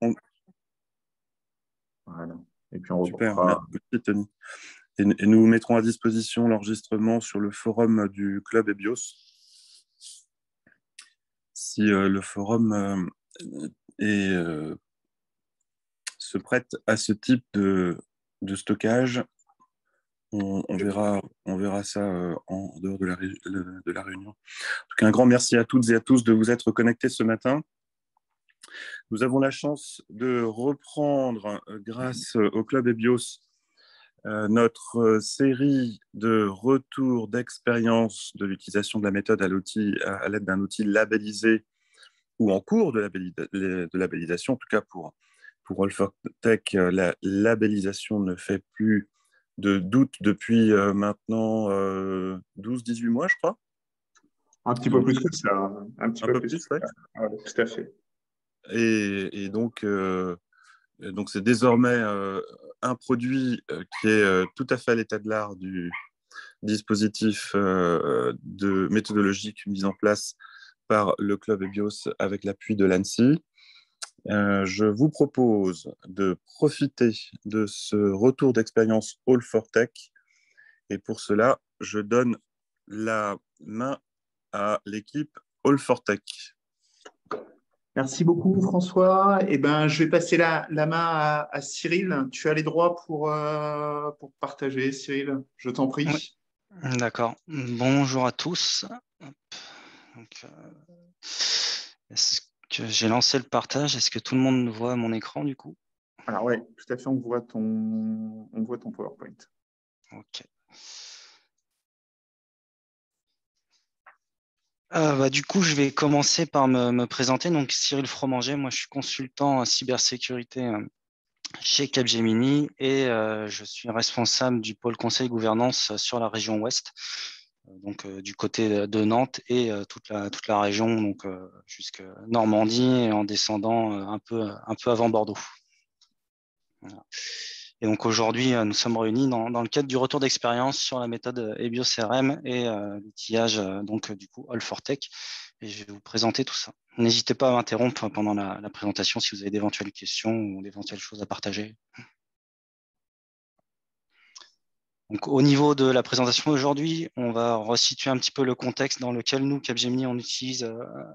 On- Voilà. Et puis on Super, recoupera. merci Tony. Et nous mettrons à disposition l'enregistrement sur le forum du club EBIOS. Si le forum est, se prête à ce type de stockage, on verra ça en dehors de la réunion. En tout cas, un grand merci à toutes et à tous de vous être connectés ce matin. Nous avons la chance de reprendre, grâce au Club EBIOS, notre série de retours d'expérience de l'utilisation de la méthode à l'aide d'un outil labellisé ou en cours de labellisation. En tout cas, pour All4Tech, la labellisation ne fait plus de doute depuis maintenant 12-18 mois, je crois. Un petit peu Donc, plus que ça. Un petit un peu peu plus que plus, ouais. ça. Ouais, tout à fait. Et donc, c'est désormais un produit qui est tout à fait à l'état de l'art du dispositif méthodologique mis en place par le Club EBIOS avec l'appui de l'ANSSI. Je vous propose de profiter de ce retour d'expérience All4Tech. Et pour cela, je donne la main à l'équipe All4Tech. Merci beaucoup, François. Eh ben, je vais passer la main à Cyril. Tu as les droits pour partager, Cyril. Je t'en Oui, prie. d'accord. Bonjour à tous. Hop. Donc, est-ce que j'ai lancé le partage? Est-ce que tout le monde voit mon écran du coup? Alors oui, tout à fait, on voit ton PowerPoint. Ok. Du coup, je vais commencer par me présenter. Donc, Cyril Fromanger, moi, je suis consultant en cybersécurité chez Capgemini et je suis responsable du pôle conseil gouvernance sur la région Ouest, donc du côté de Nantes et toute la région, donc jusque Normandie et en descendant un peu avant Bordeaux. Voilà. Et donc aujourd'hui, nous sommes réunis dans le cadre du retour d'expérience sur la méthode EBIOS CRM et l'outillage donc du coup All4Tech. Et je vais vous présenter tout ça. N'hésitez pas à m'interrompre pendant la présentation si vous avez d'éventuelles questions ou d'éventuelles choses à partager. Donc, au niveau de la présentation aujourd'hui, on va resituer un petit peu le contexte dans lequel nous, Capgemini, on utilise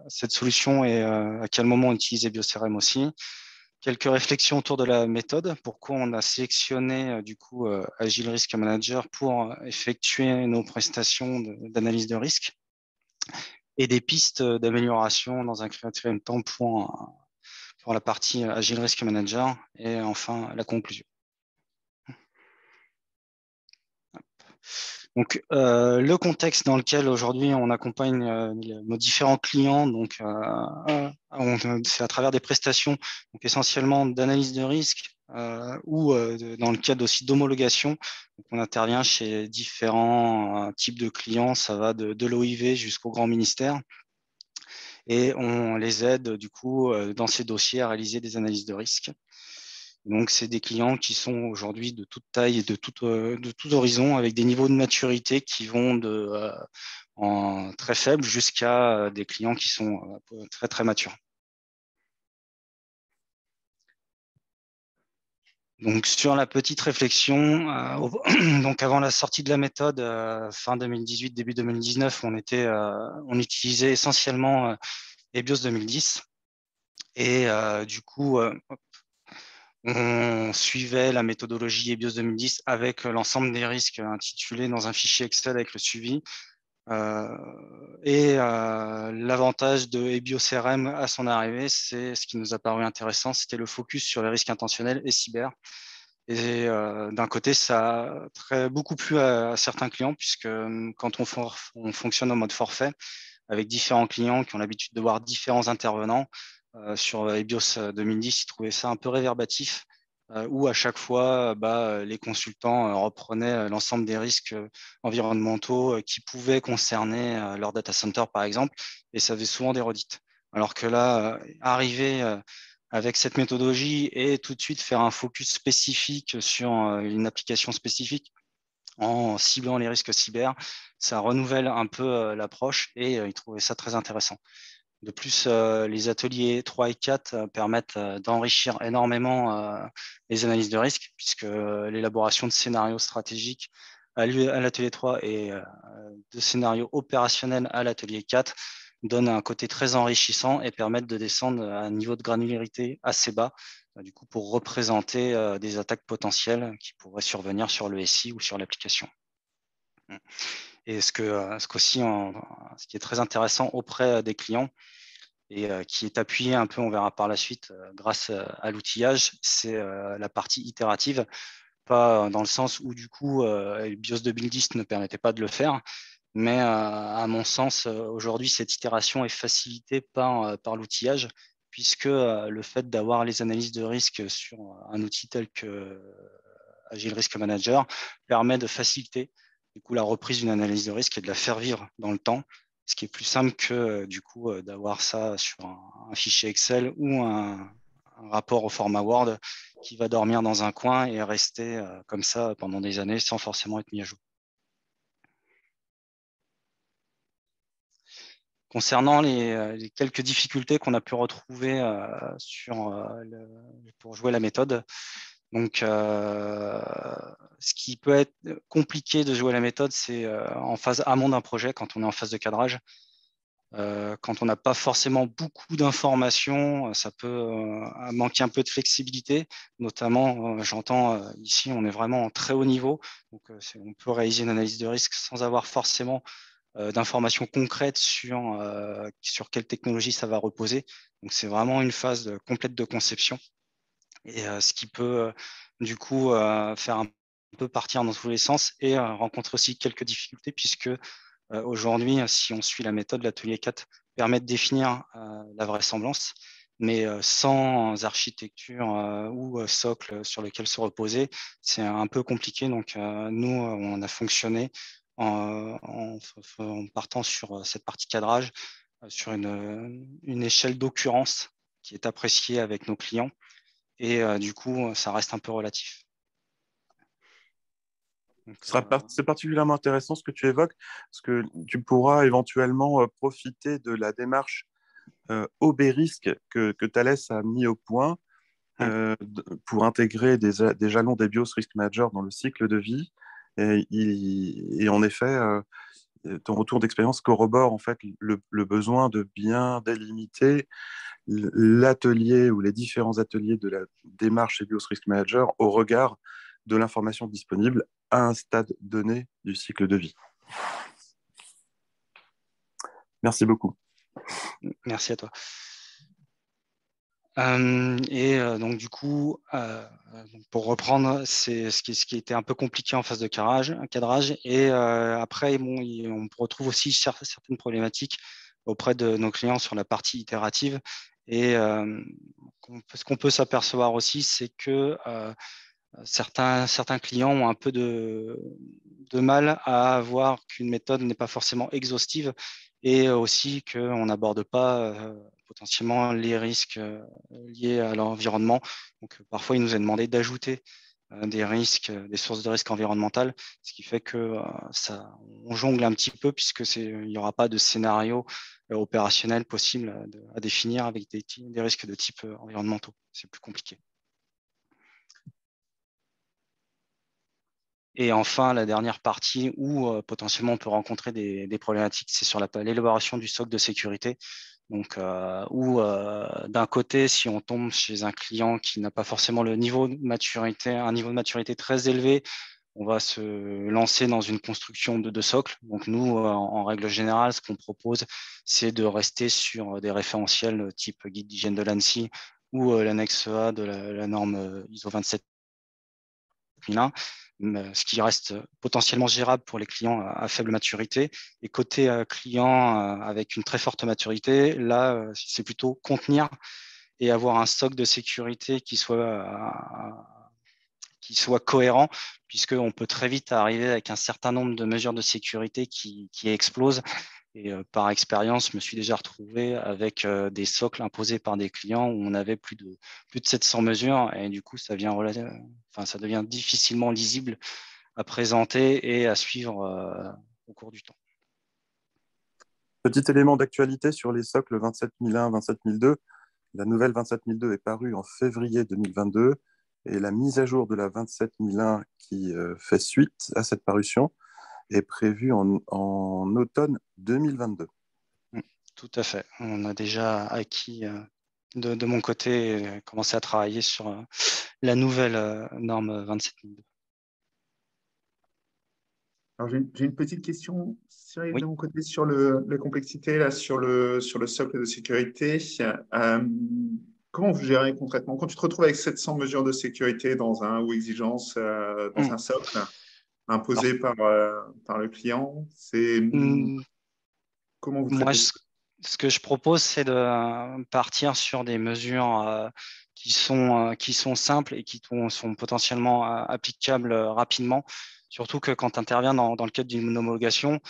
cette solution et à quel moment on utilise EBIOS CRM aussi. Quelques réflexions autour de la méthode, pourquoi on a sélectionné du coup Agile Risk Manager pour effectuer nos prestations d'analyse de risque et des pistes d'amélioration dans un quatrième temps pour la partie Agile Risk Manager et enfin la conclusion. Donc, le contexte dans lequel aujourd'hui on accompagne nos différents clients, donc c'est à travers des prestations, donc essentiellement d'analyse de risque ou dans le cadre aussi d'homologation. Donc, on intervient chez différents types de clients, ça va de l'OIV jusqu'au grand ministère, et on les aide du coup dans ces dossiers à réaliser des analyses de risque. Donc, c'est des clients qui sont aujourd'hui de toute taille et de tout horizon, avec des niveaux de maturité qui vont en très faibles jusqu'à des clients qui sont très, très matures. Donc, sur la petite réflexion, donc avant la sortie de la méthode, fin 2018, début 2019, on utilisait essentiellement EBIOS 2010. Et du coup, on suivait la méthodologie EBIOS 2010 avec l'ensemble des risques intitulés dans un fichier Excel avec le suivi. L'avantage de EBIOS CRM à son arrivée, c'est ce qui nous a paru intéressant, c'était le focus sur les risques intentionnels et cyber. Et d'un côté, ça a beaucoup plu à certains clients, puisque quand on fonctionne en mode forfait, avec différents clients qui ont l'habitude de voir différents intervenants, sur EBIOS 2010, ils trouvaient ça un peu réverbatif, où à chaque fois, les consultants reprenaient l'ensemble des risques environnementaux qui pouvaient concerner leur data center, par exemple, et ça faisait souvent des redites. Alors que là, arriver avec cette méthodologie et tout de suite faire un focus spécifique sur une application spécifique en ciblant les risques cyber, ça renouvelle un peu l'approche et ils trouvaient ça très intéressant. De plus, les ateliers 3 et 4 permettent d'enrichir énormément les analyses de risque, puisque l'élaboration de scénarios stratégiques a lieu à l'atelier 3 et de scénarios opérationnels à l'atelier 4 donne un côté très enrichissant et permettent de descendre à un niveau de granularité assez bas, du coup, pour représenter des attaques potentielles qui pourraient survenir sur le SI ou sur l'application. Et ce qui est très intéressant auprès des clients et qui est appuyé un peu, on verra par la suite, grâce à l'outillage, c'est la partie itérative, pas dans le sens où du coup BIOS 2010 ne permettait pas de le faire, mais à mon sens, aujourd'hui, cette itération est facilitée par l'outillage, puisque le fait d'avoir les analyses de risque sur un outil tel que Agile Risk Manager permet de faciliter du coup la reprise d'une analyse de risque et de la faire vivre dans le temps, ce qui est plus simple que du coup d'avoir ça sur un fichier Excel ou un rapport au format Word qui va dormir dans un coin et rester comme ça pendant des années sans forcément être mis à jour. Concernant les quelques difficultés qu'on a pu retrouver pour jouer la méthode, donc ce qui peut être compliqué de jouer la méthode, c'est en phase amont d'un projet, quand on est en phase de cadrage. Quand on n'a pas forcément beaucoup d'informations, ça peut manquer un peu de flexibilité. Notamment, j'entends ici, on est vraiment en très haut niveau. Donc, on peut réaliser une analyse de risque sans avoir forcément d'informations concrètes sur quelle technologie ça va reposer. Donc, c'est vraiment une phase complète de conception. Et ce qui peut, du coup, faire un peu partir dans tous les sens et rencontrer aussi quelques difficultés, puisque aujourd'hui, si on suit la méthode, l'atelier 4 permet de définir la vraisemblance, mais sans architecture ou socle sur lequel se reposer, c'est un peu compliqué. Donc, nous, on a fonctionné en partant sur cette partie cadrage, sur une échelle d'occurrence qui est appréciée avec nos clients. Et du coup, ça reste un peu relatif. C'est particulièrement intéressant ce que tu évoques, parce que tu pourras éventuellement profiter de la démarche Obérisque que Thales a mis au point pour intégrer des jalons des BIOS Risk Manager dans le cycle de vie. Et en effet, ton retour d'expérience corrobore en fait le besoin de bien délimiter l'atelier ou les différents ateliers de la démarche chez BIOS Risk Manager au regard de l'information disponible à un stade donné du cycle de vie. Merci beaucoup. Merci à toi. Donc du coup, pour reprendre, c'est ce qui était un peu compliqué en phase de cadrage. Et après, bon, on retrouve aussi certaines problématiques auprès de nos clients sur la partie itérative. Et ce qu'on peut s'apercevoir aussi, c'est que certains clients ont un peu de mal à voir qu'une méthode n'est pas forcément exhaustive et aussi qu'on n'aborde pas potentiellement les risques liés à l'environnement. Donc, parfois, il nous est demandé d'ajouter des risques, des sources de risques environnementales, ce qui fait que on jongle un petit peu puisque il n'y aura pas de scénario opérationnel possible à définir avec des risques de type environnementaux. C'est plus compliqué. Et enfin, la dernière partie où potentiellement on peut rencontrer des problématiques, c'est sur l'élaboration du socle de sécurité. Donc, d'un côté, si on tombe chez un client qui n'a pas forcément un niveau de maturité très élevé, on va se lancer dans une construction de socle. Donc, nous, en règle générale, ce qu'on propose, c'est de rester sur des référentiels type guide d'hygiène de l'ANSI ou l'annexe A de la norme ISO 27001. Ce qui reste potentiellement gérable pour les clients à faible maturité. Et côté client avec une très forte maturité, là, c'est plutôt contenir et avoir un stock de sécurité qui soit cohérent, puisqu'on peut très vite arriver avec un certain nombre de mesures de sécurité qui explosent. Et par expérience, je me suis déjà retrouvé avec des socles imposés par des clients où on avait plus de 700 mesures et du coup, ça devient difficilement lisible à présenter et à suivre au cours du temps. Petit élément d'actualité sur les socles 27001, 27002. La nouvelle 27002 est parue en février 2022 et la mise à jour de la 27001 qui fait suite à cette parution est prévue en automne 2022. Tout à fait. On a déjà acquis de mon côté commencé à travailler sur la nouvelle norme 27002. Alors, j'ai une petite question, Cyril, de Oui. mon côté, sur la complexité, là, sur le socle de sécurité. Comment vous gérez concrètement? Quand tu te retrouves avec 700 mesures de sécurité ou exigences dans un socle Alors, imposé par le client, comment vous moi, traitez ça? ce que je propose, c'est de partir sur des mesures qui sont simples et qui sont potentiellement applicables rapidement. Surtout que quand tu interviens dans le cadre d'une homologation,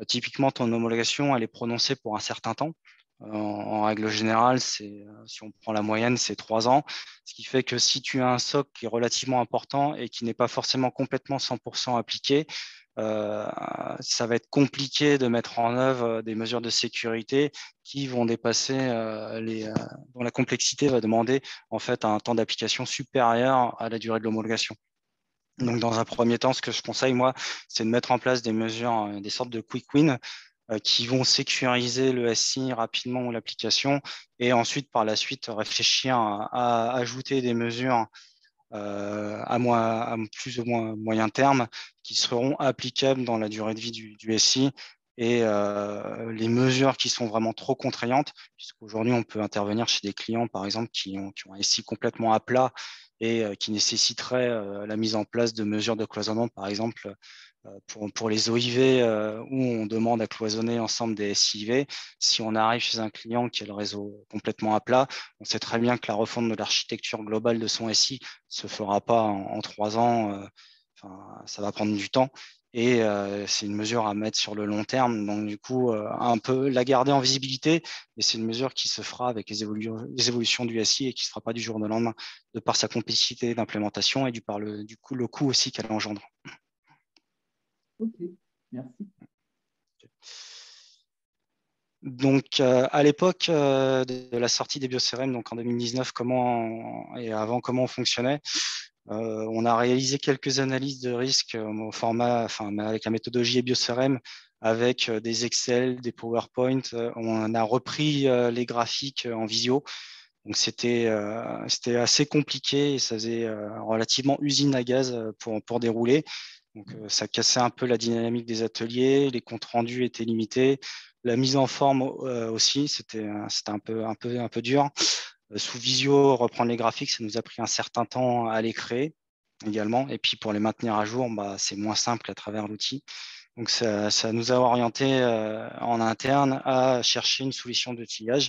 typiquement, ton homologation, elle est prononcée pour un certain temps. En règle générale, si on prend la moyenne, c'est 3 ans. Ce qui fait que si tu as un socle qui est relativement important et qui n'est pas forcément complètement 100% appliqué, ça va être compliqué de mettre en œuvre des mesures de sécurité qui vont dépasser dont la complexité va demander en fait un temps d'application supérieur à la durée de l'homologation. Donc, dans un premier temps, ce que je conseille, moi, c'est de mettre en place des mesures, des sortes de quick wins qui vont sécuriser le SI rapidement ou l'application et ensuite, par la suite, réfléchir à ajouter des mesures à plus ou moins moyen terme qui seront applicables dans la durée de vie du SI. Et les mesures qui sont vraiment trop contraignantes, puisqu'aujourd'hui, on peut intervenir chez des clients, par exemple, qui ont un SI complètement à plat et qui nécessiteraient la mise en place de mesures de cloisonnement, par exemple, pour les OIV où on demande à cloisonner ensemble des SIV. Si on arrive chez un client qui a le réseau complètement à plat, on sait très bien que la refonte de l'architecture globale de son SI ne se fera pas en 3 ans. Ça va prendre du temps. Et c'est une mesure à mettre sur le long terme. Donc, du coup, un peu la garder en visibilité. Et c'est une mesure qui se fera avec les évolutions du SI et qui ne se fera pas du jour au lendemain, de par sa complexité d'implémentation et du coup, le coût aussi qu'elle engendre. Ok, merci. Donc, à l'époque de la sortie des BioCRM, donc en 2019, comment on fonctionnait, on a réalisé quelques analyses de risque au format, avec la méthodologie BioCRM, avec des Excel, des PowerPoint. On a repris les graphiques en visio. Donc, c'était assez compliqué et ça faisait relativement usine à gaz pour dérouler. Donc, ça cassait un peu la dynamique des ateliers, les comptes rendus étaient limités. La mise en forme aussi, c'était un peu dur. Sous Visio, reprendre les graphiques, ça nous a pris un certain temps à les créer également. Et puis pour les maintenir à jour, c'est moins simple à travers l'outil. Donc ça nous a orienté en interne à chercher une solution d'outillage.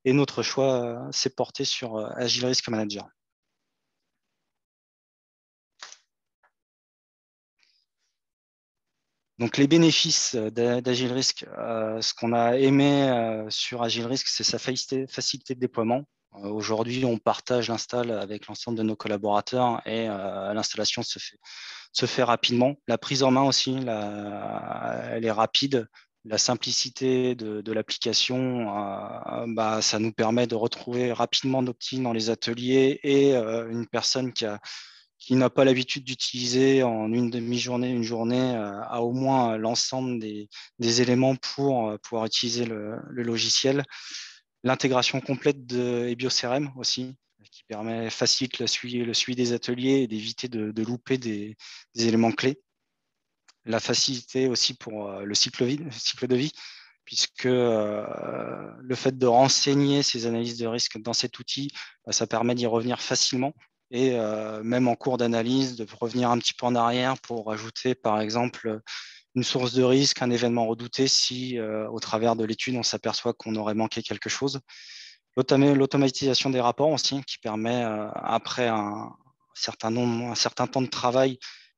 Et notre choix s'est porté sur Agile Risk Manager. Donc, les bénéfices d'Agile Risk, ce qu'on a aimé sur Agile Risk, c'est sa facilité de déploiement. Aujourd'hui, on partage l'install avec l'ensemble de nos collaborateurs et l'installation se fait rapidement. La prise en main aussi, elle est rapide. La simplicité de l'application, ça nous permet de retrouver rapidement nos petits dans les ateliers et une personne qui n'a pas l'habitude d'utiliser en une demi-journée, une journée, a au moins l'ensemble des éléments pour pouvoir utiliser le logiciel. L'intégration complète de EbioCRM aussi, qui facilite le suivi des ateliers et d'éviter de louper des éléments clés. La facilité aussi pour le cycle de vie, puisque le fait de renseigner ces analyses de risque dans cet outil, ça permet d'y revenir facilement et même en cours d'analyse, de revenir un petit peu en arrière pour ajouter par exemple une source de risque, un événement redouté si au travers de l'étude, on s'aperçoit qu'on aurait manqué quelque chose. L'automatisation des rapports aussi, qui permet après un certain temps de travail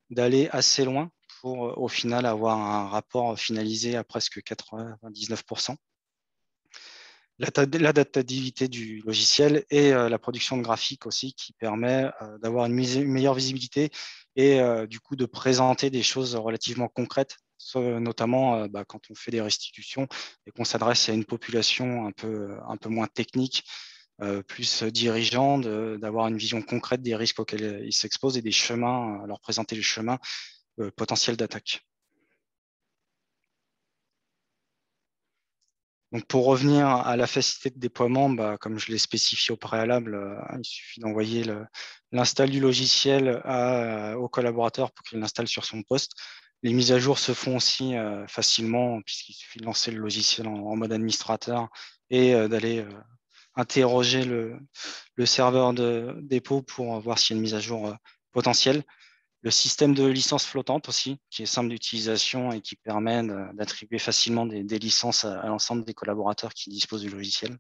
d'aller assez loin pour au final avoir un rapport finalisé à presque 99%. L'adaptabilité du logiciel et la production de graphiques aussi qui permet d'avoir une meilleure visibilité et du coup de présenter des choses relativement concrètes notamment quand on fait des restitutions et qu'on s'adresse à une population un peu moins technique, plus dirigeant, d'avoir une vision concrète des risques auxquels ils s'exposent et des chemins, leur présenter les chemins potentiels d'attaque. Donc pour revenir à la facilité de déploiement, comme je l'ai spécifié au préalable, il suffit d'envoyer l'install du logiciel au collaborateur pour qu'il l'installe sur son poste. Les mises à jour se font aussi facilement, puisqu'il suffit de lancer le logiciel en mode administrateur et d'aller interroger le serveur de dépôt pour voir s'il y a une mise à jour potentielle. Le système de licence flottante aussi, qui est simple d'utilisation et qui permet d'attribuer facilement des licences à l'ensemble des collaborateurs qui disposent du logiciel.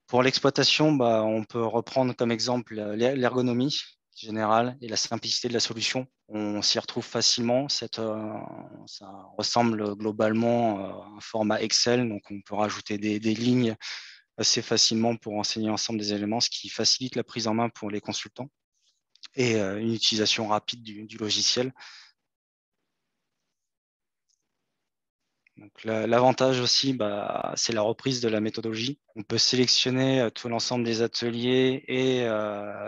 Pour l'exploitation, on peut reprendre comme exemple l'ergonomie générale et la simplicité de la solution. On s'y retrouve facilement. Ça ressemble globalement à un format Excel, donc on peut rajouter des lignes assez facilement pour enseigner l'ensemble des éléments, ce qui facilite la prise en main pour les consultants et une utilisation rapide du logiciel. L'avantage aussi, c'est la reprise de la méthodologie. On peut sélectionner tout l'ensemble des ateliers et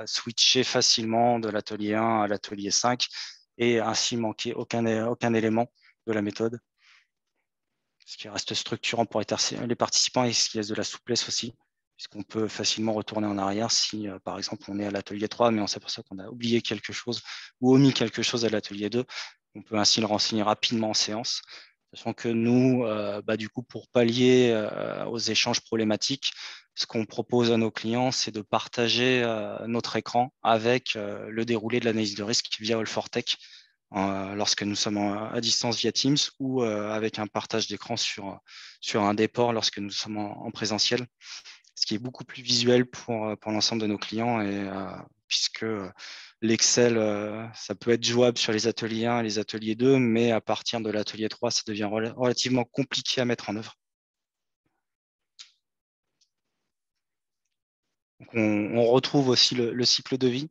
switcher facilement de l'atelier 1 à l'atelier 5 et ainsi manquer aucun élément de la méthode. Ce qui reste structurant pour les participants et ce qui laisse de la souplesse aussi, puisqu'on peut facilement retourner en arrière si, par exemple, on est à l'atelier 3, mais on s'aperçoit qu'on a oublié quelque chose ou omis quelque chose à l'atelier 2. On peut ainsi le renseigner rapidement en séance. Sachant que nous, du coup, pour pallier aux échanges problématiques, ce qu'on propose à nos clients, c'est de partager notre écran avec le déroulé de l'analyse de risque via All4Tech lorsque nous sommes à distance via Teams ou avec un partage d'écran sur un déport lorsque nous sommes en présentiel, ce qui est beaucoup plus visuel pour l'ensemble de nos clients et puisque l'Excel, ça peut être jouable sur les ateliers 1 et les ateliers 2, mais à partir de l'atelier 3, ça devient relativement compliqué à mettre en œuvre. Donc on retrouve aussi le cycle de vie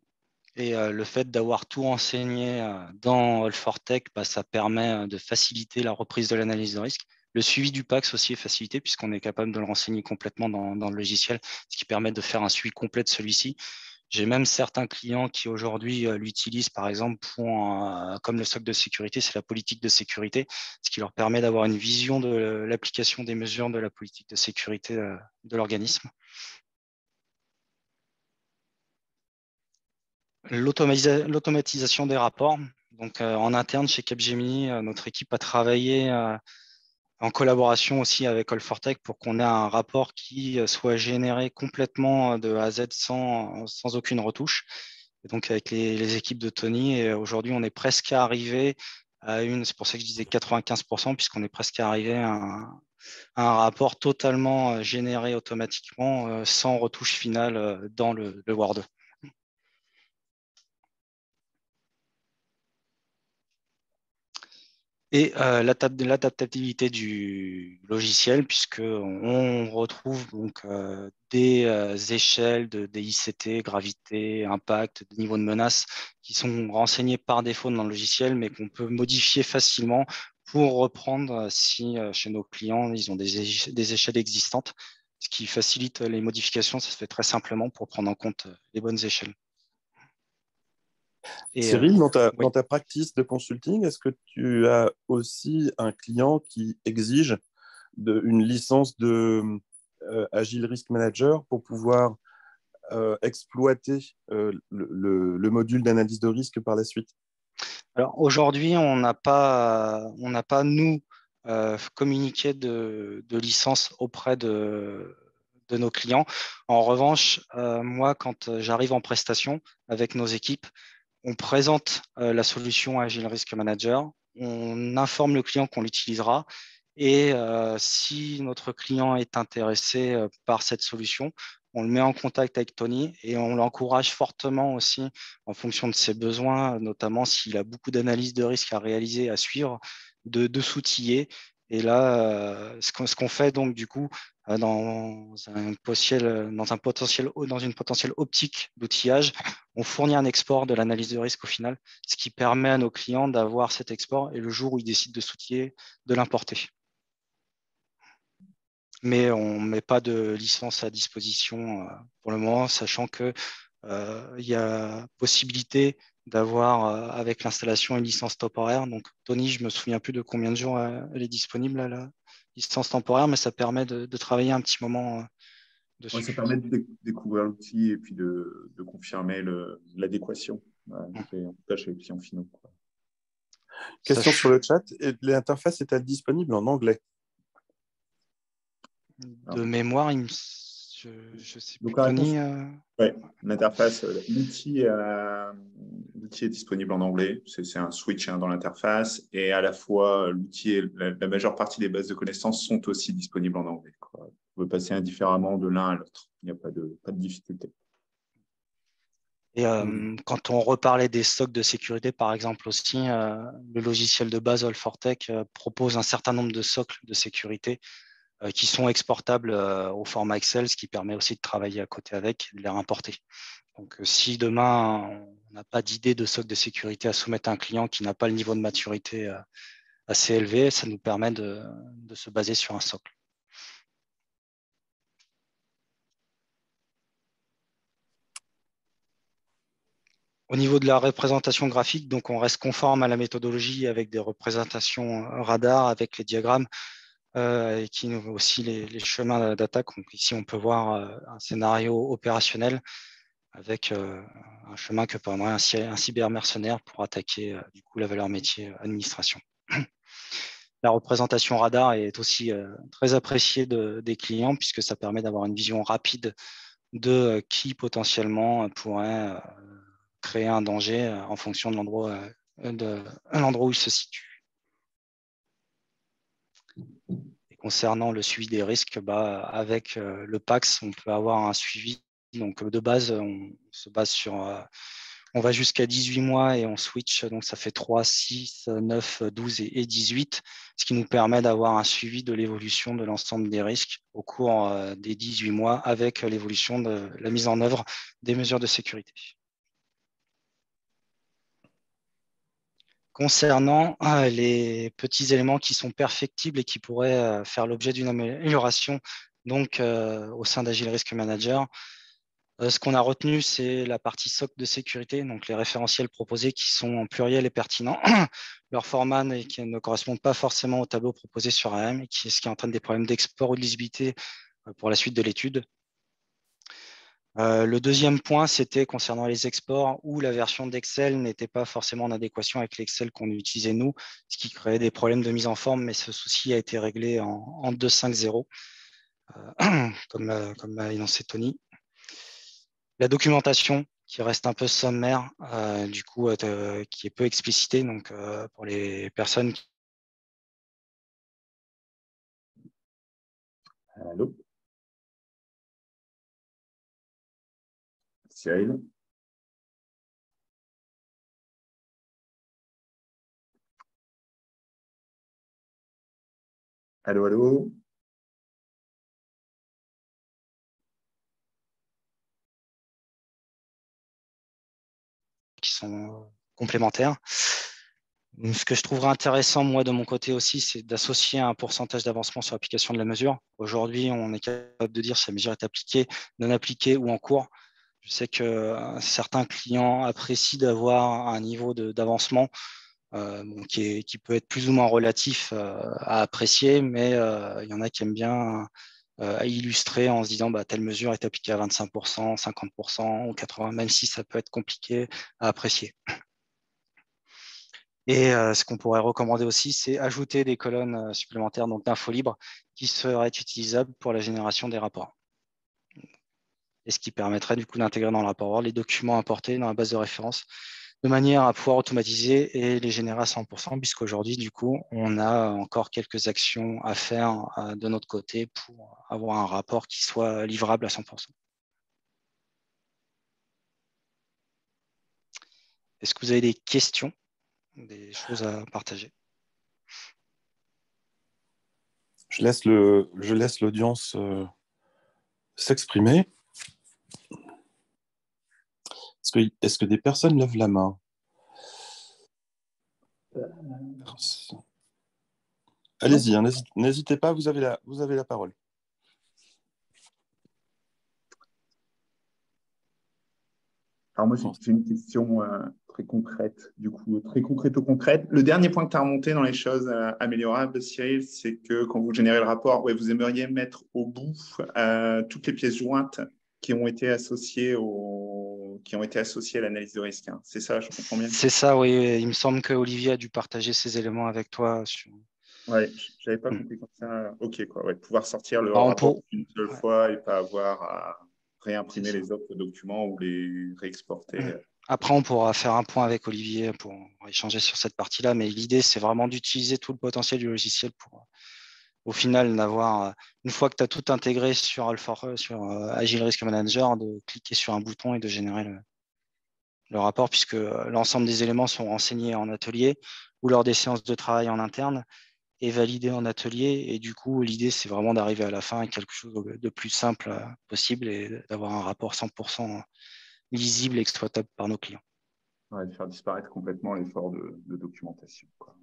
et le fait d'avoir tout renseigné dans All4Tech, ça permet de faciliter la reprise de l'analyse de risque. Le suivi du PAX aussi est facilité puisqu'on est capable de le renseigner complètement dans le logiciel, ce qui permet de faire un suivi complet de celui-ci. J'ai même certains clients qui aujourd'hui l'utilisent, par exemple, comme le socle de sécurité, c'est la politique de sécurité, ce qui leur permet d'avoir une vision de l'application des mesures de la politique de sécurité de l'organisme. L'automatisation des rapports. Donc, en interne, chez Capgemini, notre équipe a travaillé en collaboration aussi avec All4Tech pour qu'on ait un rapport qui soit généré complètement de A à Z sans aucune retouche. Et donc avec les équipes de Tony, et aujourd'hui on est presque arrivé à c'est pour ça que je disais 95%, puisqu'on est presque arrivé à un rapport totalement généré automatiquement, sans retouche finale dans le Word. Et l'adaptabilité du logiciel, puisqu'on retrouve donc des échelles des ICT, gravité, impact, des niveaux de menace qui sont renseignés par défaut dans le logiciel, mais qu'on peut modifier facilement pour reprendre si chez nos clients, ils ont des échelles existantes, ce qui facilite les modifications. Ça se fait très simplement pour prendre en compte les bonnes échelles. Cyril, dans ta practice de consulting, est-ce que tu as aussi un client qui exige une licence de Agile Risk Manager pour pouvoir exploiter le module d'analyse de risque par la suite? Alors aujourd'hui, on n'a pas nous communiqué de licence auprès de nos clients. En revanche, moi, quand j'arrive en prestation avec nos équipes, on présente la solution Agile Risk Manager, on informe le client qu'on l'utilisera et si notre client est intéressé par cette solution, on le met en contact avec Tony et on l'encourage fortement aussi en fonction de ses besoins, notamment s'il a beaucoup d'analyses de risque à réaliser, à suivre, de s'outiller. Et là, ce qu'on fait donc du coup, dans une potentielle optique d'outillage, on fournit un export de l'analyse de risque au final, ce qui permet à nos clients d'avoir cet export et le jour où ils décident de s'outiller, de l'importer. Mais on ne met pas de licence à disposition pour le moment, sachant qu'il y a possibilité d'avoir avec l'installation une licence temporaire. Donc, Tony, je ne me souviens plus de combien de jours elle est disponible, la licence temporaire, mais ça permet de travailler un petit moment Ouais, dessus. ça permet de découvrir l'outil et puis de confirmer l'adéquation. En tout cas, chez les clients finaux, quoi. Question sur le chat. L'interface est-elle disponible en anglais? De mémoire, je ne sais plus, Donc, la réponse, Tony. ouais, l'interface, l'outil est disponible en anglais. C'est un switch dans l'interface. Et à la fois, l'outil et la majeure partie des bases de connaissances sont aussi disponibles en anglais, quoi. Vous pouvez passer indifféremment de l'un à l'autre. Il n'y a pas de difficulté. Et quand on reparlait des stocks de sécurité, par exemple aussi, le logiciel de base All4Tech propose un certain nombre de socles de sécurité qui sont exportables au format Excel, ce qui permet aussi de travailler à côté avec et de les importer. Donc, si demain, on n'a pas d'idée de socle de sécurité à soumettre à un client qui n'a pas le niveau de maturité assez élevé, ça nous permet de se baser sur un socle. Au niveau de la représentation graphique, donc on reste conforme à la méthodologie avec des représentations radar, avec les diagrammes et qui nous aussi les chemins d'attaque. Donc ici, on peut voir un scénario opérationnel avec un chemin que prendrait un cybermercenaire pour attaquer du coup la valeur métier administration. La représentation radar est aussi très appréciée des clients puisque ça permet d'avoir une vision rapide de qui potentiellement pourrait créer un danger en fonction de l'endroit où il se situe. Et concernant le suivi des risques, avec le PAX, on peut avoir un suivi. Donc de base, on se base sur on va jusqu'à 18 mois et on switch, donc ça fait 3, 6, 9, 12 et 18, ce qui nous permet d'avoir un suivi de l'évolution de l'ensemble des risques au cours des 18 mois avec l'évolution de la mise en œuvre des mesures de sécurité. Concernant les petits éléments qui sont perfectibles et qui pourraient faire l'objet d'une amélioration donc, au sein d'Agile Risk Manager, ce qu'on a retenu, c'est la partie socle de sécurité, donc les référentiels proposés qui sont en pluriel et pertinents. Leur format qui ne correspond pas forcément au tableau proposé sur AM, ce qui entraîne des problèmes d'export ou de lisibilité pour la suite de l'étude. Le deuxième point, c'était concernant les exports où la version d'Excel n'était pas forcément en adéquation avec l'Excel qu'on utilisait nous, ce qui créait des problèmes de mise en forme, mais ce souci a été réglé en 2.5.0, comme l'a énoncé Tony. La documentation qui reste un peu sommaire, du coup, qui est peu explicitée, donc pour les personnes qui... Allô? Cyril? Allô, allô? qui sont complémentaires. Ce que je trouverais intéressant, moi, de mon côté aussi, c'est d'associer un pourcentage d'avancement sur l'application de la mesure. Aujourd'hui, on est capable de dire si la mesure est appliquée, non appliquée ou en cours. Je sais que certains clients apprécient d'avoir un niveau d'avancement qui peut être plus ou moins relatif à apprécier, mais il y en a qui aiment bien illustrer en se disant telle mesure est appliquée à 25%, 50% ou 80%, même si ça peut être compliqué à apprécier. Et ce qu'on pourrait recommander aussi, c'est ajouter des colonnes supplémentaires d'infos libres qui seraient utilisables pour la génération des rapports. Et ce qui permettrait du coup d'intégrer dans le rapport Word les documents importés dans la base de référence de manière à pouvoir automatiser et les générer à 100%, puisqu'aujourd'hui, du coup, on a encore quelques actions à faire de notre côté pour avoir un rapport qui soit livrable à 100%. Est-ce que vous avez des questions, des choses à partager? Je laisse l'audience s'exprimer. Est-ce que des personnes lèvent la main? Allez-y, hein, n'hésitez pas, vous avez la parole. Alors moi, j'ai une question très concrète, du coup, très concrète. Le dernier point que tu as remonté dans les choses améliorables, Cyril, c'est que quand vous générez le rapport, ouais, vous aimeriez mettre au bout toutes les pièces jointes qui ont été associées à l'analyse de risque. Hein. C'est ça, je comprends bien? C'est ça, oui. Il me semble que Olivier a dû partager ces éléments avec toi. Ouais, je n'avais pas compris comme ça. Ok, quoi. Ouais, pouvoir sortir le Bah, rapport une seule ouais, fois et pas avoir à c'est réimprimer ça. les autres documents ou les réexporter. Après, on pourra faire un point avec Olivier pour échanger sur cette partie-là, mais l'idée, c'est vraiment d'utiliser tout le potentiel du logiciel pour, au final, n'avoir, une fois que tu as tout intégré sur Agile Risk Manager, de cliquer sur un bouton et de générer le rapport, puisque l'ensemble des éléments sont renseignés en atelier ou lors des séances de travail en interne et validés en atelier. Et du coup, l'idée, c'est vraiment d'arriver à la fin avec quelque chose de plus simple possible et d'avoir un rapport 100% lisible et exploitable par nos clients. Ouais, de faire disparaître complètement l'effort de documentation. Quoi.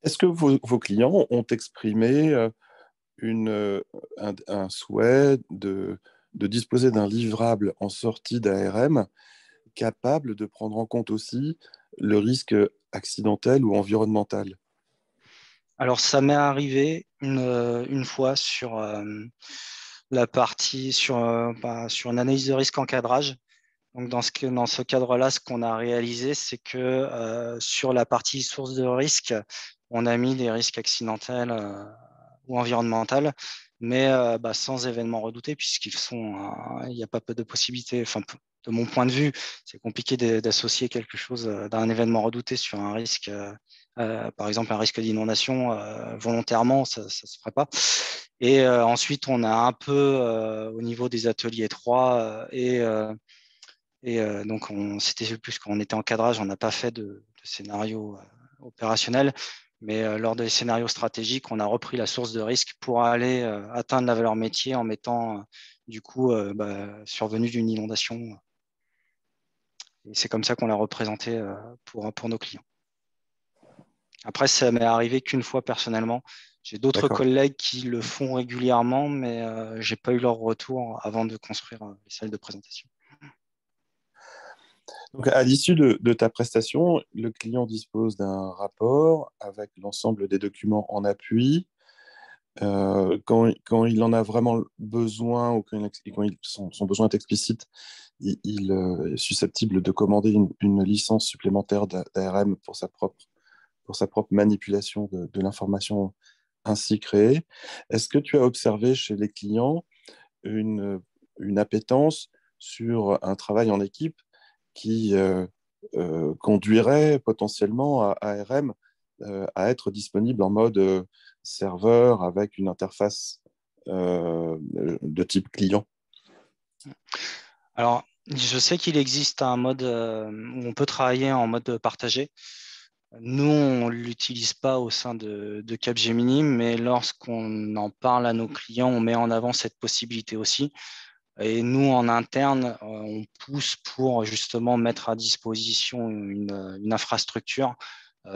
Est-ce que vos clients ont exprimé un souhait de disposer d'un livrable en sortie d'ARM capable de prendre en compte aussi le risque accidentel ou environnemental? Alors, ça m'est arrivé une fois sur la partie, sur une analyse de risque en cadrage. Donc, dans ce cadre-là, ce qu'on a réalisé, c'est que sur la partie source de risque, on a mis des risques accidentels ou environnementaux, mais sans événements redoutés, il n'y a pas peu de possibilités. Enfin, de mon point de vue, c'est compliqué d'associer quelque chose d'un événement redouté sur un risque, par exemple un risque d'inondation volontairement, ça ne se ferait pas. Et ensuite, on a un peu au niveau des ateliers 3 donc, c'était plus quand on était en cadrage, on n'a pas fait de scénario opérationnel, mais lors des scénarios stratégiques, on a repris la source de risque pour aller atteindre la valeur métier en mettant du coup survenue d'une inondation. Et c'est comme ça qu'on l'a représenté pour nos clients. Après, ça m'est arrivé qu'une fois personnellement. J'ai d'autres collègues qui le font régulièrement, mais je n'ai pas eu leur retour avant de construire les salles de présentation. Donc, à l'issue de ta prestation, le client dispose d'un rapport avec l'ensemble des documents en appui. Quand il en a vraiment besoin ou quand son besoin est explicite, il est susceptible de commander une licence supplémentaire d'ARM pour sa propre manipulation de l'information ainsi créée. Est-ce que tu as observé chez les clients une appétence sur un travail en équipe qui conduirait potentiellement à ARM à être disponible en mode serveur avec une interface de type client? Alors, je sais qu'il existe un mode où on peut travailler en mode partagé. Nous, on ne l'utilise pas au sein de Capgemini, mais lorsqu'on en parle à nos clients, on met en avant cette possibilité aussi. Et nous, en interne, on pousse pour justement mettre à disposition une infrastructure,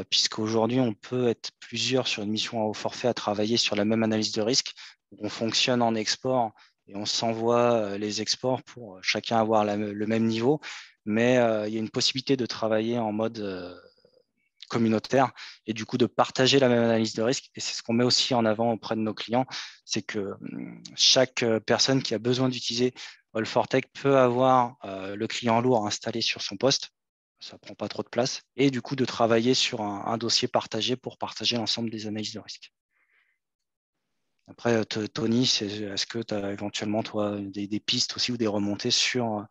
puisqu'aujourd'hui, on peut être plusieurs sur une mission à haut forfait à travailler sur la même analyse de risque. On fonctionne en export et on s'envoie les exports pour chacun avoir le même niveau. Mais il y a une possibilité de travailler en mode communautaire et du coup de partager la même analyse de risque. Et c'est ce qu'on met aussi en avant auprès de nos clients, c'est que chaque personne qui a besoin d'utiliser All4Tech peut avoir le client lourd installé sur son poste, ça ne prend pas trop de place, et du coup de travailler sur un dossier partagé pour partager l'ensemble des analyses de risque. Après, Tony, est-ce que tu as éventuellement toi des pistes aussi ou des remontées sur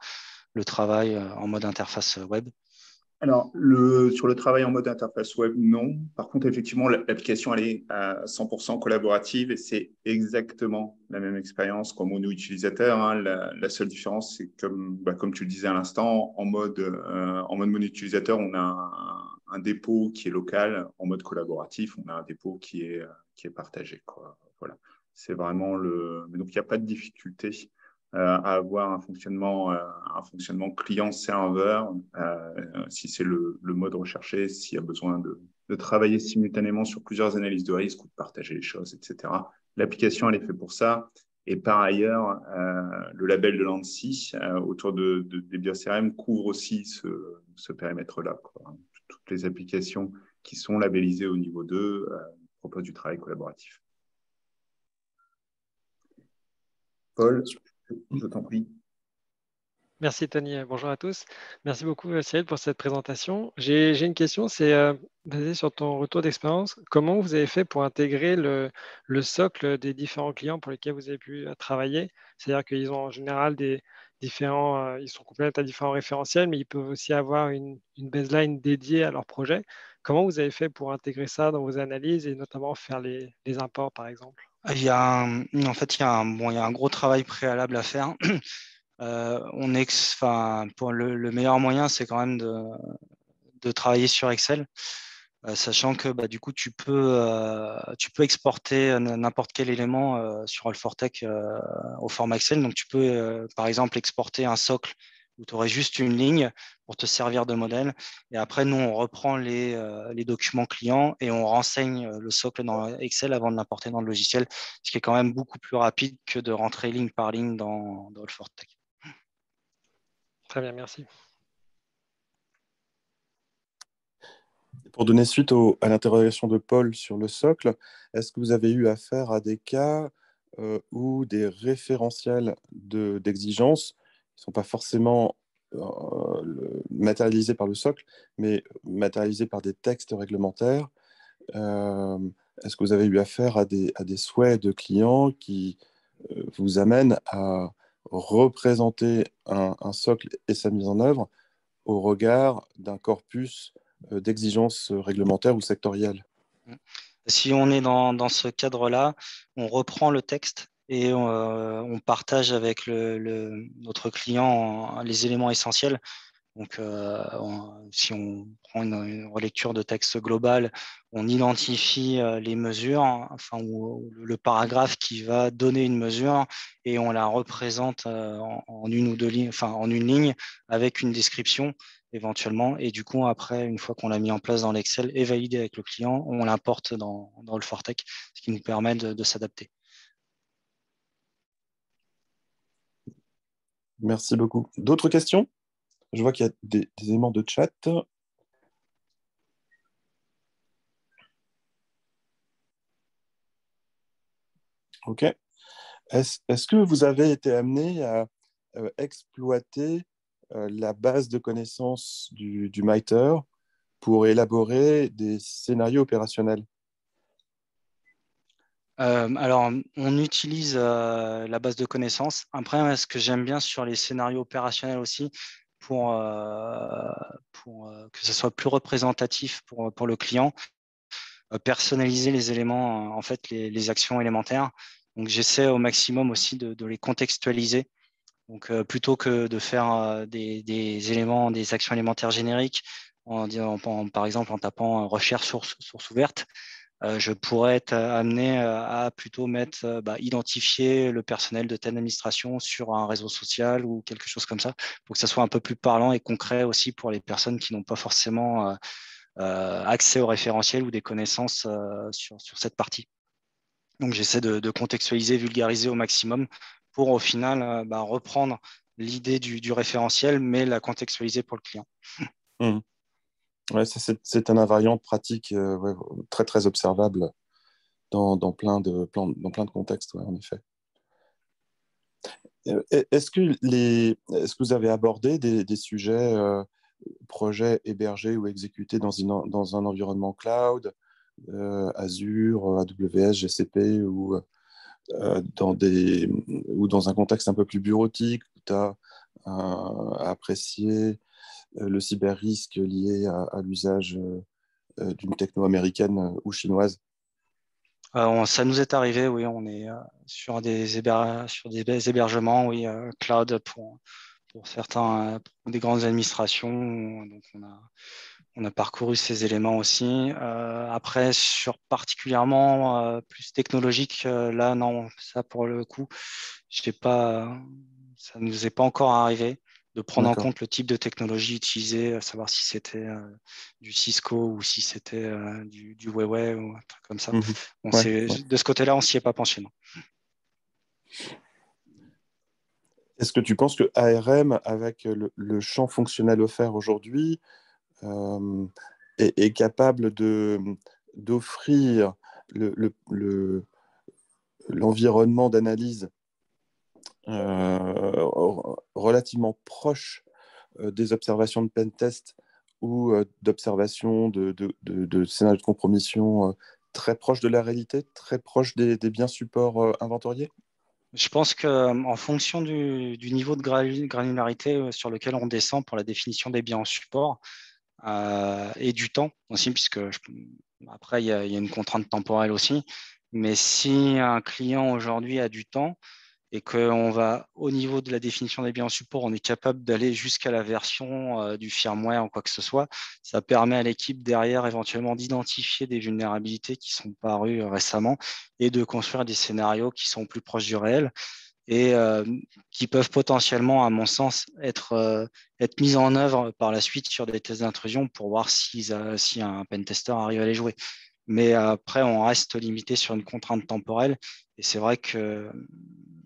le travail en mode interface web? Alors, sur le travail en mode interface web, non. Par contre, effectivement, l'application, elle est à 100% collaborative et c'est exactement la même expérience qu'en mono utilisateur. Hein. La seule différence, c'est comme tu le disais à l'instant, en mode mono utilisateur, on a un dépôt qui est local en mode collaboratif, on a un dépôt qui est partagé, quoi. Voilà. C'est vraiment mais donc, il n'y a pas de difficulté à avoir un fonctionnement client-serveur, si c'est le mode recherché, s'il y a besoin de travailler simultanément sur plusieurs analyses de risque ou de partager les choses, etc. L'application, elle est faite pour ça. Et par ailleurs, le label de l'ANSI autour des BioCRM couvre aussi ce périmètre-là, quoi. Toutes les applications qui sont labellisées au niveau 2 proposent du travail collaboratif. Paul, je t'en prie. Merci Tony, bonjour à tous. Merci beaucoup Cyril pour cette présentation. J'ai une question, c'est basé sur ton retour d'expérience. Comment vous avez fait pour intégrer le socle des différents clients pour lesquels vous avez pu travailler? C'est-à-dire qu'ils ont en général ils sont complètement à différents référentiels, mais ils peuvent aussi avoir une baseline dédiée à leur projet. Comment vous avez fait pour intégrer ça dans vos analyses et notamment faire les imports par exemple? En fait, il y a un gros travail préalable à faire. Pour le meilleur moyen, c'est quand même de travailler sur Excel, sachant que du coup, tu peux exporter n'importe quel élément sur All4Tech au format Excel. Donc, tu peux, par exemple, exporter un socle où tu aurais juste une ligne pour te servir de modèle. Et après, nous, on reprend les documents clients et on renseigne le socle dans Excel avant de l'importer dans le logiciel, ce qui est quand même beaucoup plus rapide que de rentrer ligne par ligne dans All4Tech. Très bien, merci. Pour donner suite à l'interrogation de Paul sur le socle, est-ce que vous avez eu affaire à des cas où des référentiels d'exigence ne sont pas forcément matérialisés par le socle, mais matérialisés par des textes réglementaires? Est-ce que vous avez eu affaire à des souhaits de clients qui vous amènent à représenter un socle et sa mise en œuvre au regard d'un corpus d'exigences réglementaires ou sectorielles? Si on est dans ce cadre-là, on reprend le texte et on partage avec notre client les éléments essentiels. Donc, si on prend une relecture de texte global, on identifie les mesures, enfin, ou le paragraphe qui va donner une mesure et on la représente en une ou deux lignes, enfin, en une ligne avec une description éventuellement. Et du coup, après, une fois qu'on l'a mis en place dans l'Excel et validé avec le client, on l'importe dans le Fortech, ce qui nous permet de s'adapter. Merci beaucoup. D'autres questions? Je vois qu'il y a des éléments de chat. OK. Est-ce que vous avez été amené à exploiter la base de connaissances du MITRE pour élaborer des scénarios opérationnels? Alors, on utilise la base de connaissances. Après, ce que j'aime bien sur les scénarios opérationnels aussi, pour que ce soit plus représentatif pour le client, personnaliser les éléments, en fait, les actions élémentaires. Donc, j'essaie au maximum aussi de les contextualiser. Donc, plutôt que de faire des éléments, des actions élémentaires génériques, par exemple en tapant recherche source ouverte, je pourrais être amené à plutôt identifier le personnel de telle administration sur un réseau social ou quelque chose comme ça, pour que ça soit un peu plus parlant et concret aussi pour les personnes qui n'ont pas forcément accès au référentiel ou des connaissances sur cette partie. Donc j'essaie de contextualiser, vulgariser au maximum pour au final reprendre l'idée du référentiel, mais la contextualiser pour le client. Mmh. Ouais, c'est un invariant pratique ouais, très, très observable dans plein de contextes, ouais, en effet. Est-ce que vous avez abordé des sujets, projets hébergés ou exécutés dans un environnement cloud, Azure, AWS, GCP, ou dans un contexte un peu plus bureautique, où tu as apprécié le cyber-risque lié à l'usage d'une techno américaine ou chinoise? Ça nous est arrivé, oui, on est sur des hébergements, oui, cloud pour certains, pour des grandes administrations. Donc, on a parcouru ces éléments aussi. Après, sur particulièrement plus technologique, là, non, ça pour le coup, ça ne nous est pas encore arrivé de prendre en compte le type de technologie utilisée, à savoir si c'était du Cisco ou si c'était du Huawei ou un truc comme ça. De ce côté-là, on s'y est pas penché, non. Est-ce que tu penses que ARM, avec le champ fonctionnel offert aujourd'hui, est capable d'offrir l'environnement d'analyse relativement proche des observations de pentest ou d'observations de scénarios de compromission très proches de la réalité, très proches des biens supports inventoriés? Je pense qu'en fonction du niveau de granularité sur lequel on descend pour la définition des biens en support et du temps aussi, puisque après, il y a une contrainte temporelle aussi, mais si un client aujourd'hui a du temps, et qu'on va, au niveau de la définition des biens en support, on est capable d'aller jusqu'à la version du firmware ou quoi que ce soit. Ça permet à l'équipe derrière éventuellement d'identifier des vulnérabilités qui sont parues récemment et de construire des scénarios qui sont plus proches du réel et qui peuvent potentiellement, à mon sens, être mis en œuvre par la suite sur des tests d'intrusion pour voir si un pentester arrive à les jouer. Mais après, on reste limité sur une contrainte temporelle. Et c'est vrai que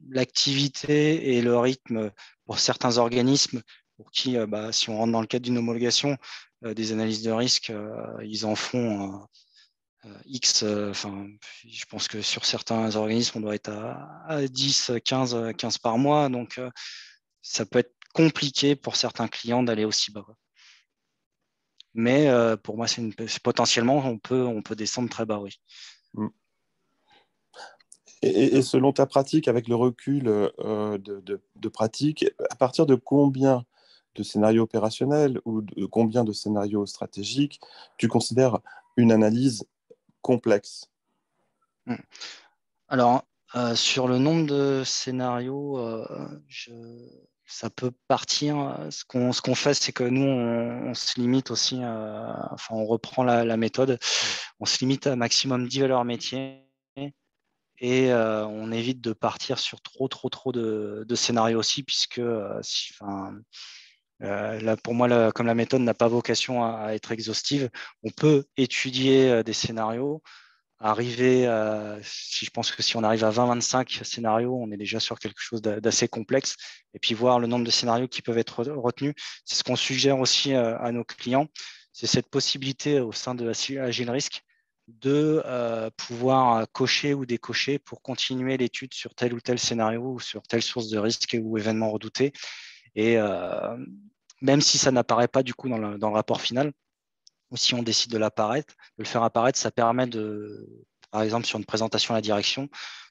l'activité et le rythme pour certains organismes, pour qui, si on rentre dans le cadre d'une homologation, des analyses de risque, ils en font X. Je pense que sur certains organismes, on doit être à 10, 15 par mois. Donc, ça peut être compliqué pour certains clients d'aller aussi bas. Mais pour moi, potentiellement, on peut descendre très bas, oui. Et selon ta pratique, avec le recul de pratique, à partir de combien de scénarios opérationnels ou de combien de scénarios stratégiques tu considères une analyse complexe? Alors, sur le nombre de scénarios, ça peut partir. Ce qu'on fait, c'est que nous, on se limite aussi, on reprend la méthode, on se limite à un maximum 10 valeurs métiers et on évite de partir sur trop de scénarios aussi, puisque là, pour moi, comme la méthode n'a pas vocation à être exhaustive, on peut étudier des scénarios. Je pense que si on arrive à 20-25 scénarios, on est déjà sur quelque chose d'assez complexe. Et puis voir le nombre de scénarios qui peuvent être retenus, c'est ce qu'on suggère aussi à nos clients. C'est cette possibilité au sein de Agile Risk de pouvoir cocher ou décocher pour continuer l'étude sur tel ou tel scénario ou sur telle source de risque ou événement redouté. Et même si ça n'apparaît pas du coup dans le rapport final, ou si on décide de le faire apparaître, ça permet par exemple sur une présentation à la direction,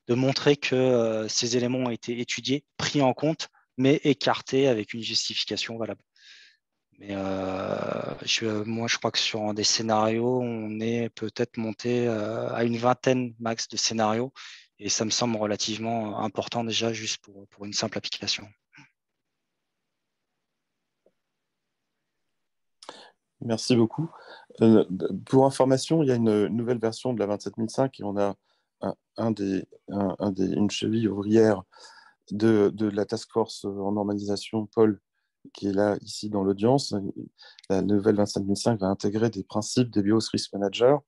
de montrer que ces éléments ont été étudiés, pris en compte, mais écartés avec une justification valable. Mais moi, je crois que sur des scénarios, on est peut-être monté à une vingtaine max de scénarios, et ça me semble relativement important déjà juste pour une simple application. Merci beaucoup. Pour information, il y a une nouvelle version de la 27005 et on a une cheville ouvrière de la task force en normalisation, Paul, qui est là, ici, dans l'audience. La nouvelle 27005 va intégrer des principes des BIOS Risk Manager.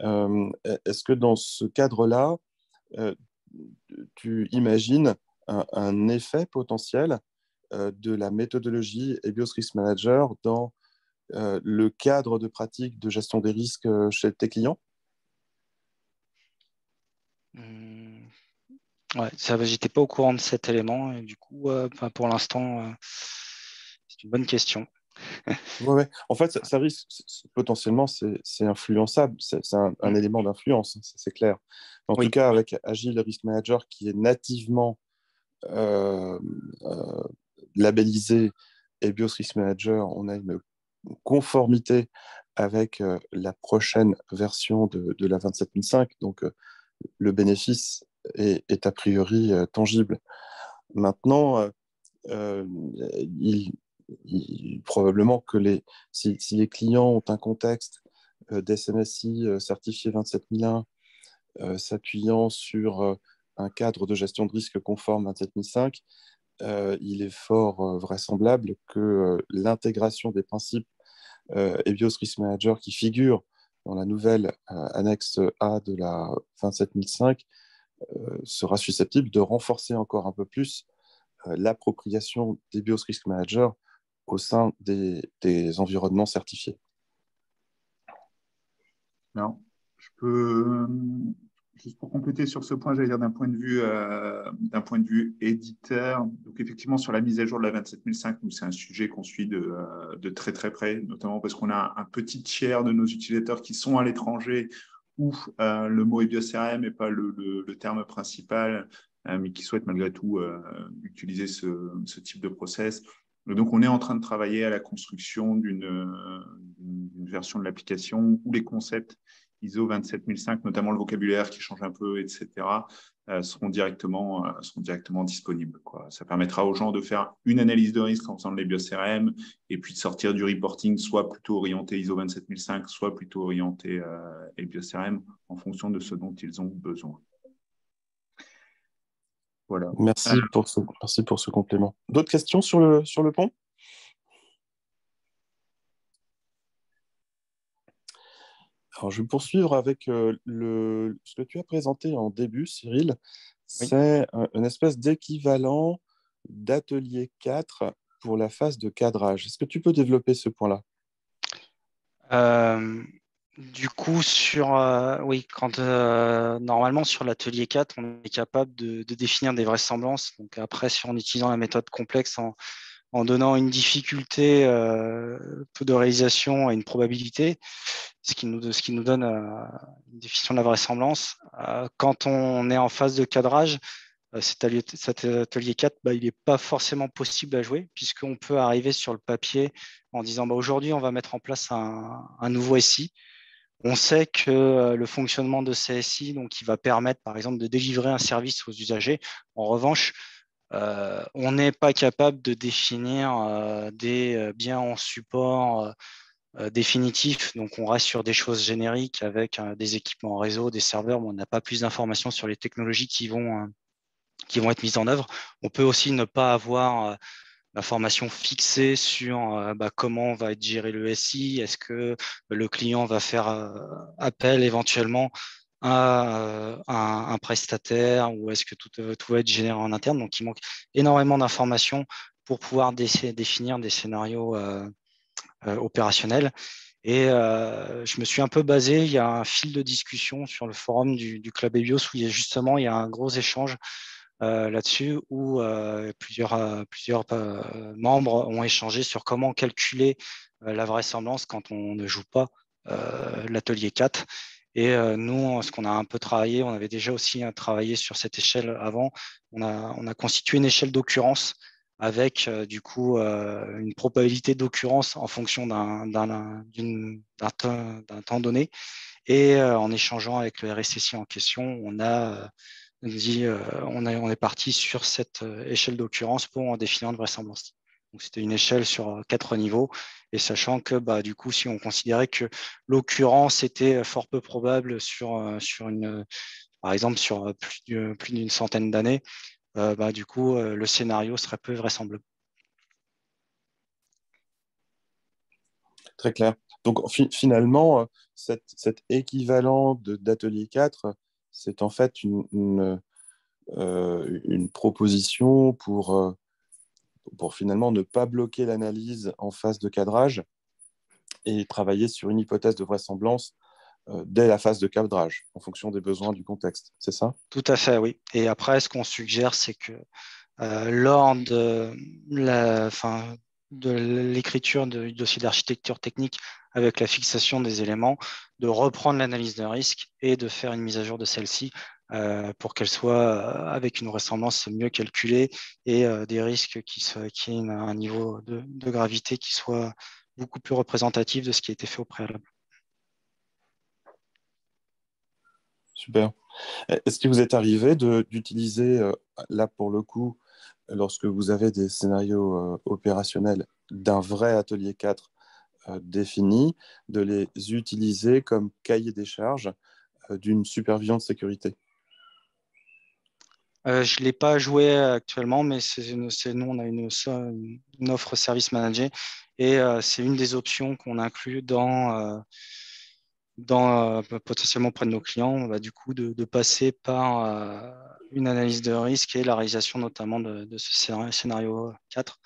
Est-ce que dans ce cadre-là, tu imagines un effet potentiel de la méthodologie EBIOS Risk Manager dans le cadre de pratique de gestion des risques chez tes clients? Ouais, j'étais pas au courant de cet élément et du coup, pour l'instant, c'est une bonne question. Ouais. En fait, ça risque, potentiellement, c'est influençable, c'est un élément d'influence, c'est clair. En tout cas, avec Agile Risk Manager qui est nativement labellisé EBIOS Risk Manager, on a une conformité avec la prochaine version de la 27005, donc le bénéfice est a priori tangible. Maintenant, euh, probablement que si les clients ont un contexte d'SMSI certifié 27001 s'appuyant sur un cadre de gestion de risque conforme 27005, il est fort vraisemblable que l'intégration des principes EBIOS Risk Manager qui figurent dans la nouvelle annexe A de la 27005 sera susceptible de renforcer encore un peu plus l'appropriation d'EBIOS Risk Manager au sein des environnements certifiés. Alors, je peux, juste pour compléter sur ce point, j'allais dire d'un point de vue éditeur. Donc, effectivement, sur la mise à jour de la 27005, c'est un sujet qu'on suit de très, très près, notamment parce qu'on a un petit tiers de nos utilisateurs qui sont à l'étranger où le mot EBIOS-CRM n'est pas le terme principal, mais qui souhaitent malgré tout utiliser ce type de process. Et donc, on est en train de travailler à la construction d'une version de l'application où les concepts ISO 27005, notamment le vocabulaire qui change un peu, etc., seront directement disponibles, quoi. Ça permettra aux gens de faire une analyse de risque en faisant de l'EBIOS CRM et puis de sortir du reporting, soit plutôt orienté ISO 27005, soit plutôt orienté EBIOS CRM en fonction de ce dont ils ont besoin. Voilà. Merci pour ce complément. D'autres questions sur le pont? Alors, je vais poursuivre avec ce que tu as présenté en début, Cyril. C'est une espèce d'équivalent d'atelier 4 pour la phase de cadrage. Est-ce que tu peux développer ce point-là? Du coup, oui, normalement sur l'atelier 4, on est capable de définir des vraisemblances. Donc après, en utilisant la méthode complexe, en donnant une difficulté taux de réalisation et une probabilité, ce qui nous donne une définition de la vraisemblance. Quand on est en phase de cadrage, cet atelier 4, il n'est pas forcément possible à jouer, puisqu'on peut arriver sur le papier en disant aujourd'hui, on va mettre en place un nouveau SI. On sait que le fonctionnement de ces SI, donc, il va permettre, par exemple, de délivrer un service aux usagers. En revanche, on n'est pas capable de définir des biens en support définitifs. Donc, on reste sur des choses génériques avec des équipements en réseau, des serveurs, mais on n'a pas plus d'informations sur les technologies qui vont être mises en œuvre. On peut aussi ne pas avoir l'information fixée sur comment va être géré le SI. Est-ce que le client va faire appel éventuellement à un prestataire ou est-ce que tout va être généré en interne? Donc, il manque énormément d'informations pour pouvoir définir des scénarios opérationnels. Et je me suis un peu basé, il y a un fil de discussion sur le forum du Club EBIOS où il y a un gros échange là-dessus où plusieurs membres ont échangé sur comment calculer la vraisemblance quand on ne joue pas l'atelier 4. Et nous, ce qu'on a un peu travaillé, on avait déjà aussi travaillé sur cette échelle avant. On a constitué une échelle d'occurrence avec du coup une probabilité d'occurrence en fonction d'un temps donné. Et en échangeant avec le RSSI en question, on est parti sur cette échelle d'occurrence pour en définir une vraisemblance. Donc, c'était une échelle sur 4 niveaux, et sachant que du coup, si on considérait que l'occurrence était fort peu probable par exemple sur plus d'une centaine d'années, du coup, le scénario serait peu vraisemblable. Très clair. Donc, finalement, cet équivalent d'atelier 4, c'est en fait une proposition pour finalement ne pas bloquer l'analyse en phase de cadrage et travailler sur une hypothèse de vraisemblance dès la phase de cadrage, en fonction des besoins du contexte. C'est ça? Tout à fait, oui. Et après, ce qu'on suggère, c'est que lors de l'écriture du dossier d'architecture technique avec la fixation des éléments, de reprendre l'analyse de risque et de faire une mise à jour de celle-ci pour qu'elle soit avec une vraisemblance mieux calculée et des risques qui aient un niveau de gravité qui soit beaucoup plus représentatif de ce qui a été fait au préalable. Super. Est-ce que vous êtes arrivé d'utiliser, là pour le coup, lorsque vous avez des scénarios opérationnels d'un vrai atelier 4 défini, de les utiliser comme cahier des charges d'une supervision de sécurité. Je ne l'ai pas joué actuellement, mais nous, on a une offre service manager et c'est une des options qu'on inclut potentiellement auprès de nos clients, du coup, de passer par une analyse de risque et la réalisation notamment de ce scénario 4,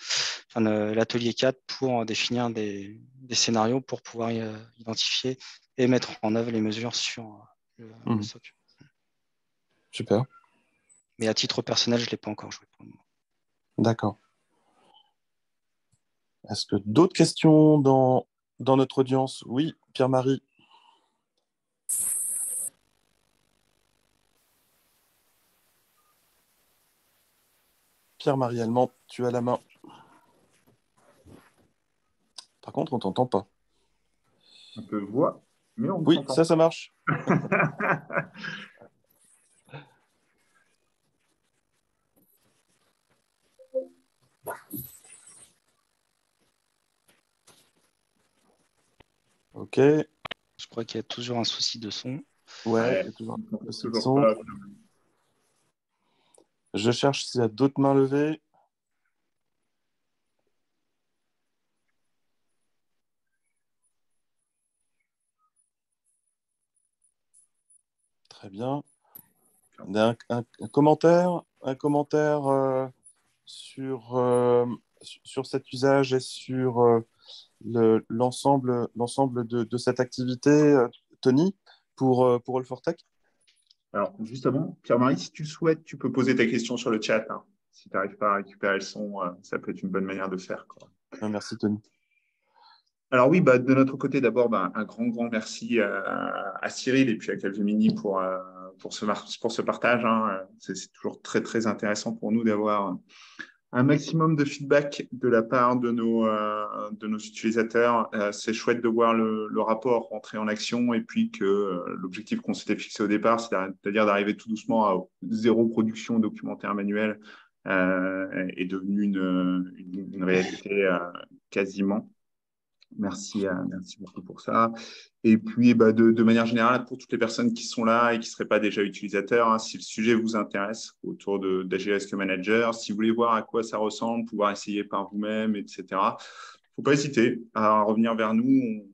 enfin, l'atelier 4 pour définir des scénarios pour pouvoir identifier et mettre en œuvre les mesures sur le SOC. Super. Mais à titre personnel, je ne l'ai pas encore joué pour le moment. D'accord. Est-ce que d'autres questions dans notre audience? Oui, Pierre-Marie. Pierre-Marie Allemand, tu as la main. Par contre, on ne t'entend pas. Un peu voix, mais on Oui, t'entend. ça marche. Ok. Je crois qu'il y a toujours un souci de son. Ouais, il y a toujours un peu de son. Pas. Je cherche s'il y a d'autres mains levées. Très bien. Un commentaire sur cet usage et sur l'ensemble de cette activité, Tony, pour All4Tech? Alors, justement, Pierre-Marie, si tu le souhaites, tu peux poser ta question sur le chat. Hein. Si tu n'arrives pas à récupérer le son, ça peut être une bonne manière de faire, quoi. Merci, Tony. Alors oui, de notre côté, d'abord, un grand merci à Cyril et puis à Calvemini pour ce partage. Hein. C'est toujours très intéressant pour nous d'avoir un maximum de feedback de la part de nos utilisateurs. C'est chouette de voir le rapport rentrer en action et puis que l'objectif qu'on s'était fixé au départ, c'est-à-dire d'arriver tout doucement à zéro production documentaire manuelle, est devenu une réalité quasiment. Merci beaucoup pour ça. Et puis, de manière générale, pour toutes les personnes qui sont là et qui ne seraient pas déjà utilisateurs, hein, si le sujet vous intéresse autour d'Agile Risk Manager, si vous voulez voir à quoi ça ressemble, pouvoir essayer par vous-même, etc., il ne faut pas hésiter à revenir vers nous.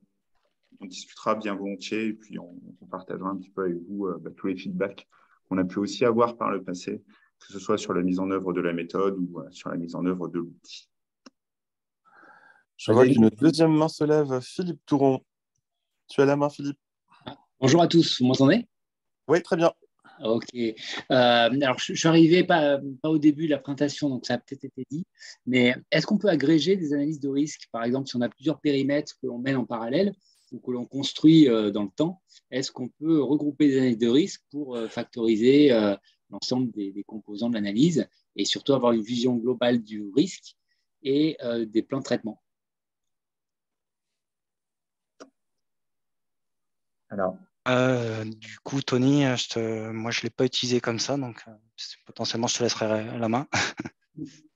On discutera bien volontiers et puis on partagera un petit peu avec vous tous les feedbacks qu'on a pu aussi avoir par le passé, que ce soit sur la mise en œuvre de la méthode ou sur la mise en œuvre de l'outil. Je vois qu'une deuxième main se lève. Philippe Touron. Tu as la main, Philippe. Bonjour à tous, vous m'entendez? Oui, très bien. Ok. Alors, je suis arrivé pas au début de la présentation, donc ça a peut-être été dit, mais est-ce qu'on peut agréger des analyses de risque? Par exemple, si on a plusieurs périmètres que l'on mène en parallèle ou que l'on construit dans le temps, est-ce qu'on peut regrouper des analyses de risque pour factoriser l'ensemble des composants de l'analyse et surtout avoir une vision globale du risque et des plans de traitement? Alors, du coup, Tony, moi, je ne l'ai pas utilisé comme ça, donc potentiellement, je te laisserai la main.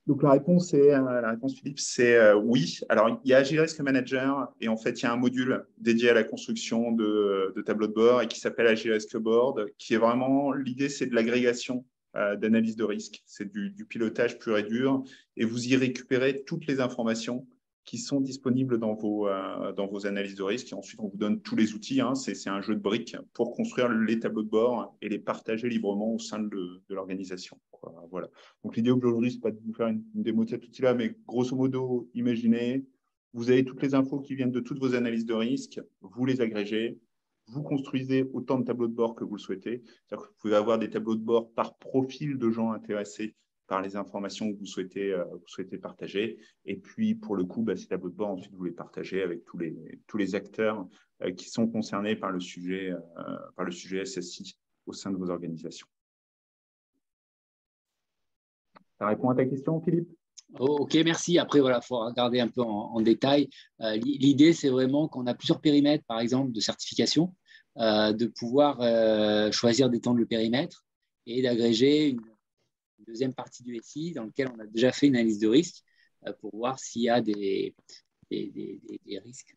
Donc la réponse, Philippe, c'est oui. Alors, il y a Agile Risk Manager et en fait, il y a un module dédié à la construction de tableaux de bord et qui s'appelle Agile Risk Board, qui est vraiment, l'idée, c'est de l'agrégation d'analyse de risque. C'est du pilotage pur et dur et vous y récupérez toutes les informations qui sont disponibles dans vos analyses de risque. Et ensuite, on vous donne tous les outils. Hein. C'est un jeu de briques pour construire les tableaux de bord et les partager librement au sein de l'organisation. Voilà. Donc, l'idée aujourd'hui, ce n'est pas de vous faire une démo de cet outil-là, mais grosso modo, imaginez, vous avez toutes les infos qui viennent de toutes vos analyses de risque, vous les agrégez, vous construisez autant de tableaux de bord que vous le souhaitez. C'est-à-dire que vous pouvez avoir des tableaux de bord par profil de gens intéressés par les informations que vous souhaitez partager. Et puis, pour le coup, ces tableaux de bord, ensuite, vous les partagez avec tous les acteurs qui sont concernés par le sujet SSI au sein de vos organisations. Ça répond à ta question, Philippe? Ok, merci. Après, voilà, il faut regarder un peu en détail. L'idée, c'est vraiment qu'on a plusieurs périmètres, par exemple, de certification, de pouvoir choisir d'étendre le périmètre et d'agréger une deuxième partie du SI dans laquelle on a déjà fait une analyse de risque pour voir s'il y a des risques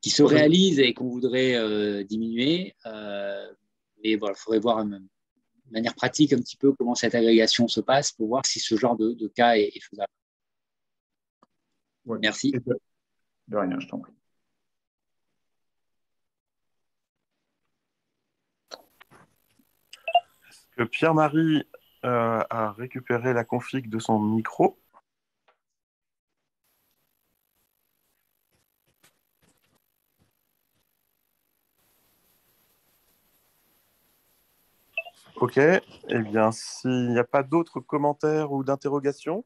qui se réalisent et qu'on voudrait diminuer. Mais voilà, il faudrait voir de manière pratique un petit peu comment cette agrégation se passe pour voir si ce genre de cas est faisable. Ouais. Merci. De rien, je t'en prie. Est-ce que Pierre-Marie a récupéré la config de son micro? Ok, eh bien, s'il n'y a pas d'autres commentaires ou d'interrogations,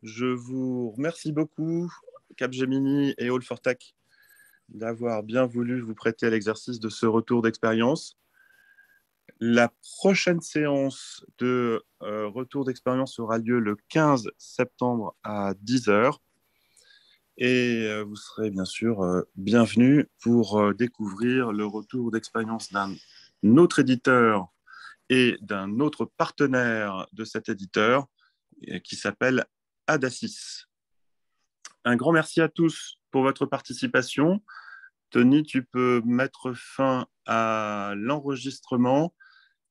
je vous remercie beaucoup, Capgemini et All4Tech, d'avoir bien voulu vous prêter à l'exercice de ce retour d'expérience. La prochaine séance de retour d'expérience aura lieu le 15 septembre à 10h. Et vous serez bien sûr bienvenus pour découvrir le retour d'expérience d'un autre éditeur et d'un autre partenaire de cet éditeur qui s'appelle Adasis. Un grand merci à tous pour votre participation. Tony, tu peux mettre fin à l'enregistrement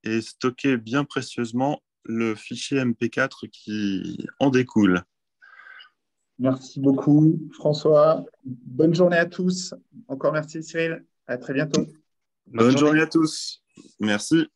et stocker bien précieusement le fichier MP4 qui en découle. Merci beaucoup, François. Bonne journée à tous. Encore merci, Cyril. À très bientôt. Bonne journée à tous. Merci.